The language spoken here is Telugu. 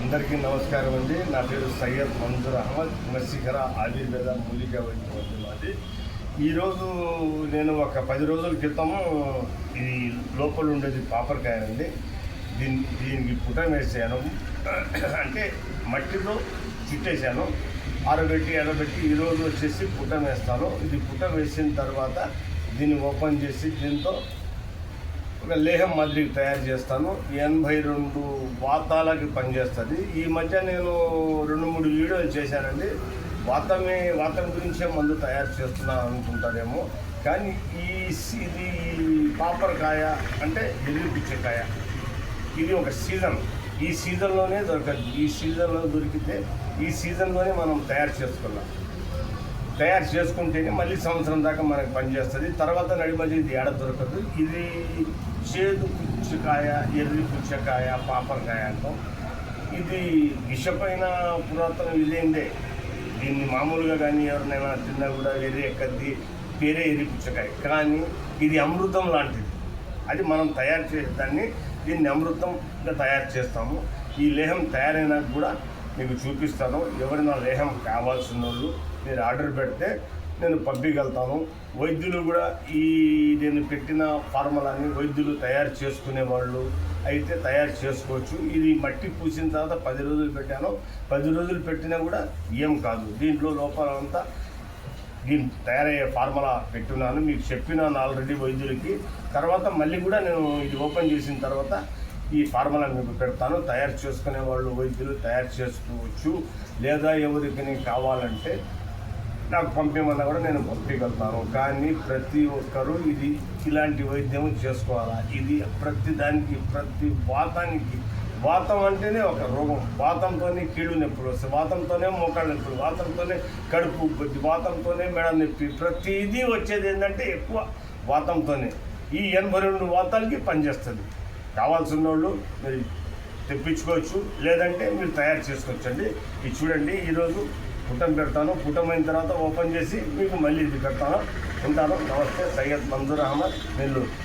అందరికీ నమస్కారం అండి. నా పేరు సయ్యద్ మంజూర్ అహ్మద్, మత్స్యకర ఆయుర్వేద మూలికా వైద్యం. మాది ఈరోజు నేను ఒక 10 రోజుల క్రితము ఇది లోపల ఉండేది పాపరకాయ అండి. దీనికి పుటం వేసాను, అంటే మట్టిలో చుట్టేసాను, ఆరబెట్టి ఈరోజు వచ్చేసి పుటం వేస్తాను. ఇది పుటం వేసిన తర్వాత దీన్ని ఓపెన్ చేసి దీంతో ఒక లేహం మాదిరికి తయారు చేస్తాను. 82 వాతాలకి పనిచేస్తుంది. ఈ మధ్య నేను 2-3 వీడియోలు చేశానండి. వాతం గురించే మందు తయారు చేస్తున్నాను అనుకుంటారేమో, కానీ ఇది పాపరకాయ అంటే ఎల్లి పిచ్చకాయ, ఇది ఒక సీజన్. ఈ సీజన్లోనే దొరకదు. ఈ సీజన్లో దొరికితే ఈ సీజన్లోనే మనం తయారు చేసుకుంటేనే మళ్ళీ సంవత్సరం దాకా మనకు పనిచేస్తుంది. తర్వాత నడిమధ్య ఇది ఏడ దొరకదు. ఇది చేదు పుచ్చకాయ, ఎర్రి పుచ్చకాయ, పాపరకాయ అంటాం. ఇది విషపైన పురాతన ఇదేందే. దీన్ని మామూలుగా కానీ ఎవరినైనా తిన్నా కూడా ఎక్కద్ది, పేరే ఎర్రి పుచ్చకాయ. కానీ ఇది అమృతం లాంటిది. అది మనం తయారు చేసేదాన్ని దీన్ని అమృతంగా తయారు చేస్తాము. ఈ లేహం తయారైనాక కూడా మీకు చూపిస్తాను. ఎవరైనా లేహం కావాల్సిన వాళ్ళు మీరు ఆర్డర్ పెడితే నేను పంపించగలుగుతాను. వైద్యులు కూడా నేను పెట్టిన ఫార్ములాని వైద్యులు తయారు చేసుకునే వాళ్ళు అయితే తయారు చేసుకోవచ్చు. ఇది మట్టి పూసిన తర్వాత 10 రోజులు పెట్టాను. 10 రోజులు పెట్టినా కూడా ఏం కాదు. దీంట్లో లోపల అంతా దీన్ని తయారయ్యే ఫార్ములా పెట్టున్నాను, మీకు చెప్పినాను ఆల్రెడీ వైద్యులకి. తర్వాత మళ్ళీ కూడా నేను ఇది ఓపెన్ చేసిన తర్వాత ఈ ఫార్ములా మీకు పెడతాను. తయారు చేసుకునే వాళ్ళు వైద్యులు తయారు చేసుకోవచ్చు. లేదా ఎవరికి కావాలంటే నాకు పంపించమన్నా కూడా నేను పంపించగలుగుతాను. కానీ ప్రతి ఒక్కరూ ఇలాంటి వైద్యం చేసుకోవాలా. ఇది ప్రతి వాతానికి, వాతం అంటేనే ఒక రోగం. వాతంతోనే కీళ్ళు నొప్పులు వస్తాయి, వాతంతోనే మోకాళ్ళ నొప్పులు, వాతంతోనే కడుపు ఉబ్బొచ్చి, వాతంతోనే మెడ నొప్పి, ప్రతిదీ వచ్చేది ఏంటంటే ఎక్కువ వాతంతోనే. ఈ 82 వాతాలకి పనిచేస్తుంది. కావాల్సిన వాళ్ళు మీరు తెప్పించుకోవచ్చు, లేదంటే మీరు తయారు చేసుకోవచ్చండి. ఇది చూడండి, ఈరోజు పుటం పెడతాను. పుటం అయిన తర్వాత ఓపెన్ చేసి మీకు మళ్ళీ ఇది పెడతాను. ఉంటాను. నమస్తే. సయ్యద్ మంజూర్ అహ్మద్, నెల్లూరు.